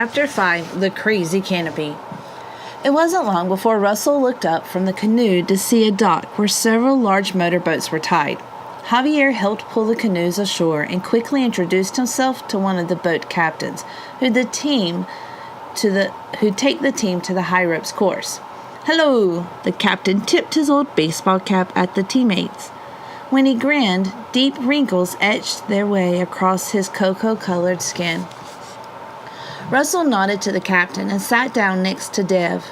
Chapter 5, The Crazy Canopy. It wasn't long before Russell looked up from the canoe to see a dock where several large motorboats were tied. Javier helped pull the canoes ashore and quickly introduced himself to one of the boat captains, who'd take the team to the high ropes course. "Hello!" The captain tipped his old baseball cap at the teammates. When he grinned, deep wrinkles etched their way across his cocoa-colored skin. Russell nodded to the captain and sat down next to Dev.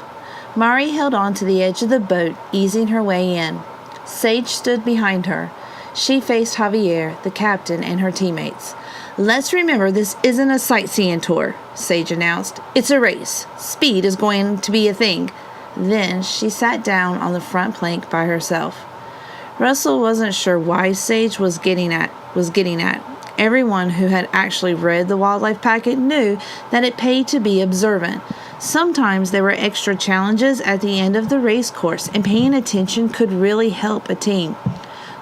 Mari held on to the edge of the boat, easing her way in. Sage stood behind her. She faced Javier, the captain, and her teammates. "Let's remember this isn't a sightseeing tour," Sage announced. "It's a race. Speed is going to be a thing." Then she sat down on the front plank by herself. Russell wasn't sure why Sage was getting at. Everyone who had actually read the wildlife packet knew that it paid to be observant. Sometimes there were extra challenges at the end of the race course, and paying attention could really help a team.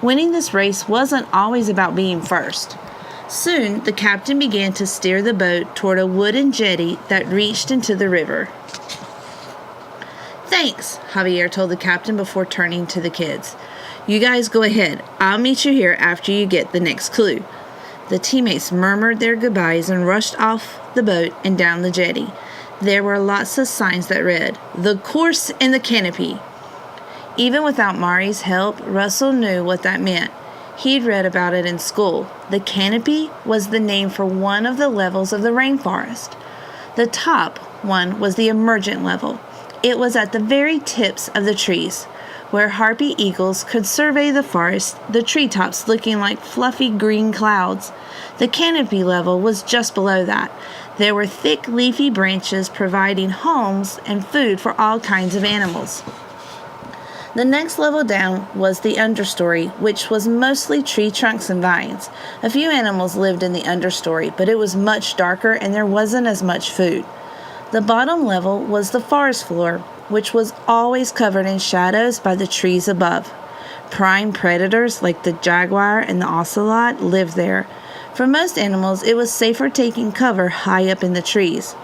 Winning this race wasn't always about being first. Soon, the captain began to steer the boat toward a wooden jetty that reached into the river. "Thanks," Javier told the captain before turning to the kids. "You guys go ahead. I'll meet you here after you get the next clue." The teammates murmured their goodbyes and rushed off the boat and down the jetty. There were lots of signs that read, "The Course in the Canopy." Even without Mari's help, Russell knew what that meant. He'd read about it in school. The canopy was the name for one of the levels of the rainforest. The top one was the emergent level. It was at the very tips of the trees, where harpy eagles could survey the forest, the treetops looking like fluffy green clouds. The canopy level was just below that. There were thick leafy branches providing homes and food for all kinds of animals. The next level down was the understory, which was mostly tree trunks and vines. A few animals lived in the understory, but it was much darker and there wasn't as much food. The bottom level was the forest floor, which was always covered in shadows by the trees above. Prime predators like the jaguar and the ocelot lived there. For most animals, it was safer taking cover high up in the trees.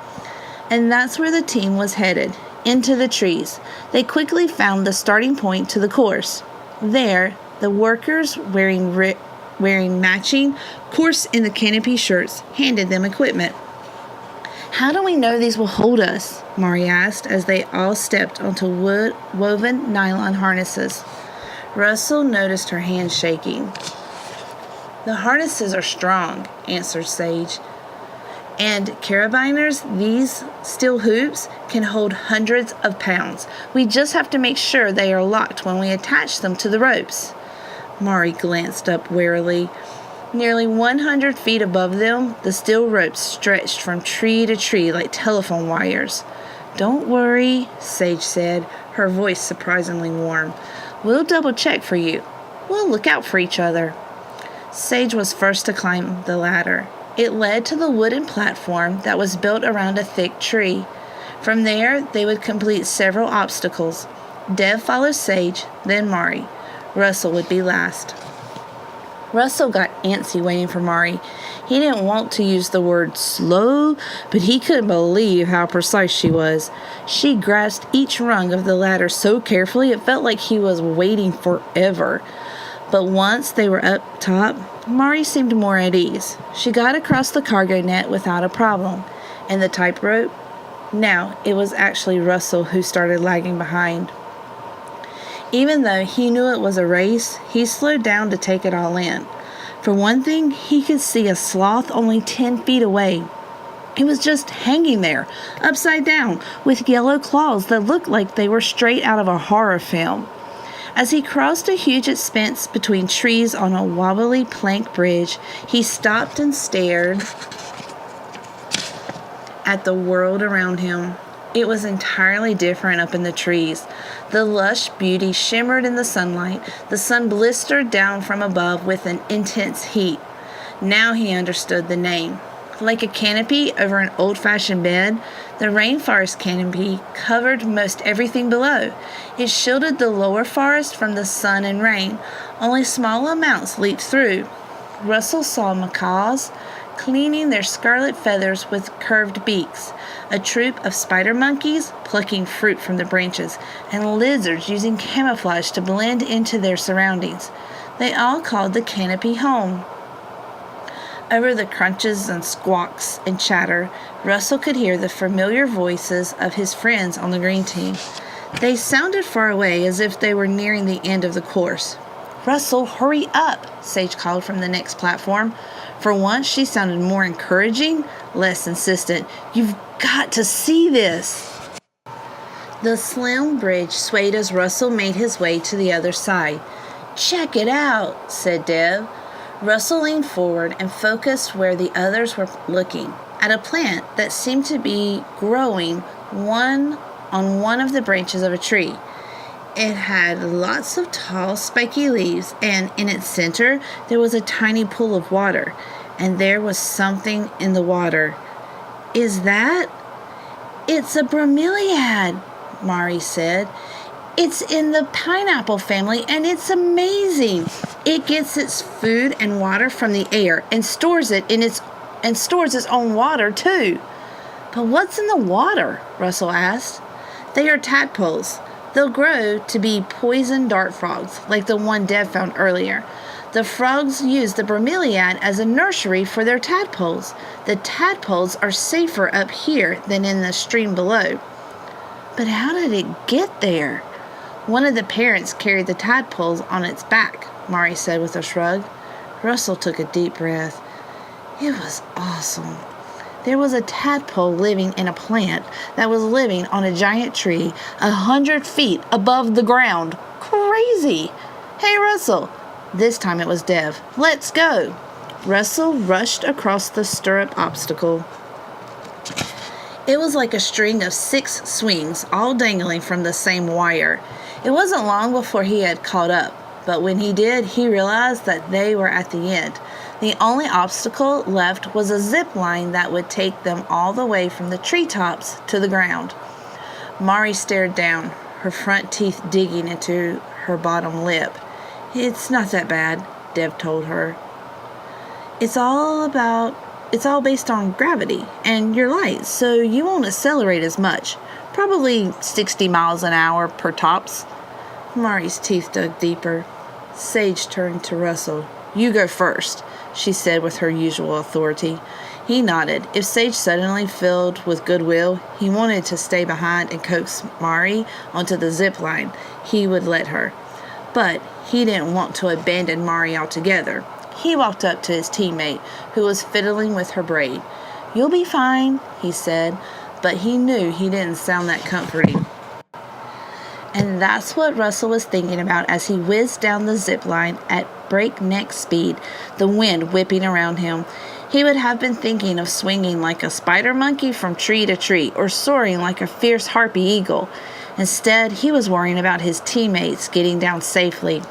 And that's where the team was headed, into the trees. They quickly found the starting point to the course. There, the workers wearing matching Course in the Canopy shirts handed them equipment. "How do we know these will hold us?" Mari asked as they all stepped onto woven nylon harnesses. Russell noticed her hands shaking. "The harnesses are strong," answered Sage. "And carabiners, these steel hoops, can hold hundreds of pounds. We just have to make sure they are locked when we attach them to the ropes." Mari glanced up warily. Nearly 100 feet above them, the steel ropes stretched from tree to tree like telephone wires. "Don't worry," Sage said, her voice surprisingly warm. "We'll double check for you. We'll look out for each other." Sage was first to climb the ladder. It led to the wooden platform that was built around a thick tree. From there, they would complete several obstacles. Dev followed Sage, then Mari. Russell would be last. Russell got antsy waiting for Mari. He didn't want to use the word slow, but he couldn't believe how precise she was. She grasped each rung of the ladder so carefully it felt like he was waiting forever. But once they were up top, Mari seemed more at ease. She got across the cargo net without a problem. And the tightrope? Now it was actually Russell who started lagging behind. Even though he knew it was a race, he slowed down to take it all in. For one thing, he could see a sloth only 10 feet away. It was just hanging there, upside down, with yellow claws that looked like they were straight out of a horror film. As he crossed a huge expanse between trees on a wobbly plank bridge, he stopped and stared at the world around him. It was entirely different up in the trees. The lush beauty shimmered in the sunlight. The sun blistered down from above with an intense heat. Now he understood the name. Like a canopy over an old-fashioned bed, the rainforest canopy covered most everything below. It shielded the lower forest from the sun and rain. Only small amounts leaked through. Russell saw macaws cleaning their scarlet feathers with curved beaks. a troop of spider monkeys plucking fruit from the branches, and lizards using camouflage to blend into their surroundings. They all called the canopy home. Over the crunches and squawks and chatter, Russell could hear the familiar voices of his friends on the green team. They sounded far away, as if they were nearing the end of the course. "Russell, hurry up," Sage called from the next platform. For once, she sounded more encouraging, less insistent. "You've got to see this." The slim bridge swayed as Russell made his way to the other side. "Check it out," said Dev. Russell leaned forward and focused where the others were looking, at a plant that seemed to be growing on one of the branches of a tree. It had lots of tall, spiky leaves, and in its center, there was a tiny pool of water, and there was something in the water. "Is that?" "It's a bromeliad," Mari said. "It's in the pineapple family, and it's amazing. It gets its food and water from the air and stores its own water too." "But what's in the water?" Russell asked. "They are tadpoles. They'll grow to be poison dart frogs, like the one Dev found earlier. The frogs use the bromeliad as a nursery for their tadpoles. The tadpoles are safer up here than in the stream below." "But how did it get there?" "One of the parents carried the tadpoles on its back," Mari said with a shrug. Russell took a deep breath. It was awesome. There was a tadpole living in a plant that was living on a giant tree 100 feet above the ground. Crazy! "Hey, Russell." This time it was Dev. "Let's go." Russell rushed across the stirrup obstacle. It was like a string of 6 swings, all dangling from the same wire. It wasn't long before he had caught up, but when he did, he realized that they were at the end. The only obstacle left was a zip line that would take them all the way from the treetops to the ground. Mari stared down, her front teeth digging into her bottom lip. "It's not that bad," Dev told her. It's all based on gravity and your light, so you won't accelerate as much. Probably 60 miles an hour per tops." Mari's teeth dug deeper. Sage turned to Russell. "You go first," she said with her usual authority. He nodded. If Sage suddenly filled with goodwill, he wanted to stay behind and coax Mari onto the zip line, he would let her. But he didn't want to abandon Mari altogether. He walked up to his teammate, who was fiddling with her braid. "You'll be fine," he said, but he knew he didn't sound that comforting. And that's what Russell was thinking about as he whizzed down the zip line at breakneck speed, the wind whipping around him. He would have been thinking of swinging like a spider monkey from tree to tree, or soaring like a fierce harpy eagle. Instead, he was worrying about his teammates getting down safely.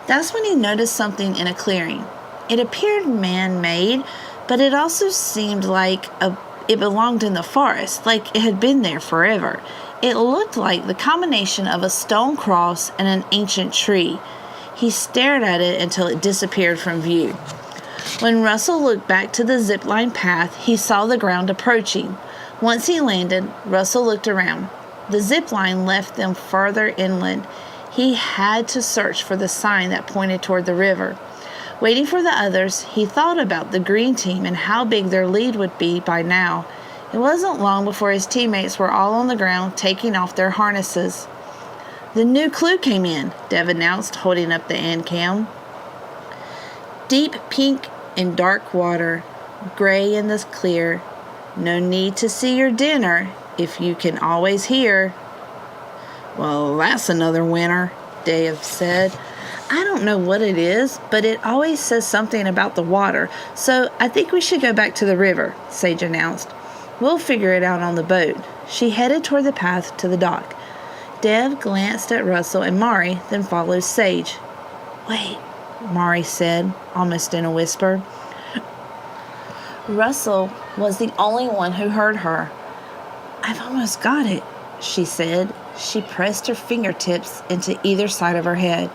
That's when he noticed something in a clearing. It appeared man-made, but it also seemed like it belonged in the forest, like it had been there forever. It looked like the combination of a stone cross and an ancient tree. He stared at it until it disappeared from view. When Russell looked back to the zipline path, he saw the ground approaching. Once he landed, Russell looked around. The zipline left them further inland. He had to search for the sign that pointed toward the river. Waiting for the others, he thought about the green team and how big their lead would be by now. It wasn't long before his teammates were all on the ground taking off their harnesses. "The new clue came in," Dev announced, holding up the end cam. "Deep pink in dark water, gray in the clear. No need to see your dinner if you can always hear." "Well, that's another winner," Dev said. "I don't know what it is, but it always says something about the water, so I think we should go back to the river," Sage announced. "We'll figure it out on the boat." She headed toward the path to the dock. Dev glanced at Russell and Mari, then followed Sage. "Wait," Mari said, almost in a whisper. Russell was the only one who heard her. "I've almost got it," she said. She pressed her fingertips into either side of her head.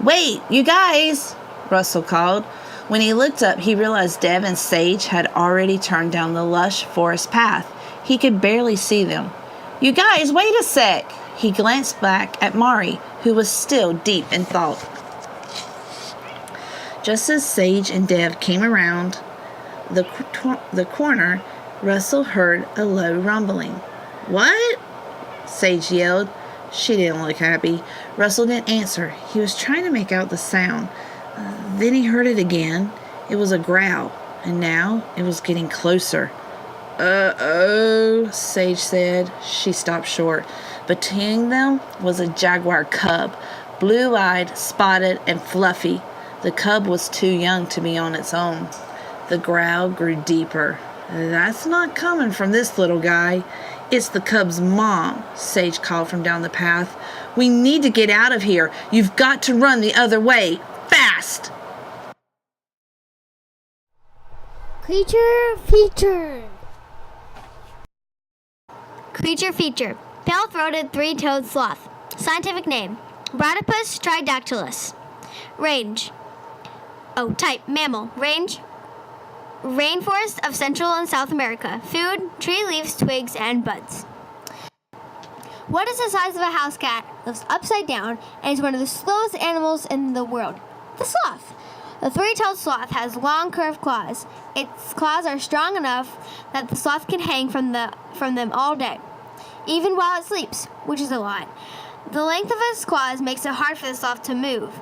"Wait, you guys!" Russell called. When he looked up, he realized Dev and Sage had already turned down the lush forest path. He could barely see them. "You guys, wait a sec!" He glanced back at Mari, who was still deep in thought. Just as Sage and Dev came around the corner, Russell heard a low rumbling. "What?" Sage yelled. She didn't look happy. Russell didn't answer. He was trying to make out the sound. Then he heard it again. It was a growl, and now it was getting closer. "Uh-oh," Sage said. She stopped short. Between them was a jaguar cub, blue-eyed, spotted, and fluffy. The cub was too young to be on its own. The growl grew deeper. "That's not coming from this little guy. It's the cub's mom," Sage called from down the path. "We need to get out of here. You've got to run the other way. Fast!" Creature feature. Creature feature. Pale-throated three-toed sloth. Scientific name: Bradipus tridactylus. Range. Type: mammal. Range: rainforest of Central and South America. Food: tree leaves, twigs, and buds. What is the size of a house cat? Lives upside down and is one of the slowest animals in the world. The sloth. The three-toed sloth has long, curved claws. Its claws are strong enough that the sloth can hang from them all day, even while it sleeps, which is a lot. The length of its claws makes it hard for the sloth to move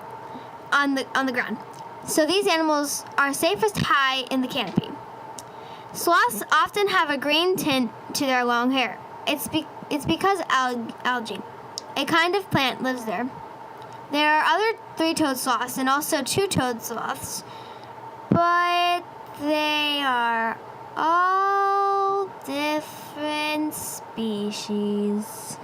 on the ground. So these animals are safest high in the canopy. Sloths often have a green tint to their long hair. It's because algae, a kind of plant, lives there. There are other three-toed sloths and also two-toed sloths, but they are all different species.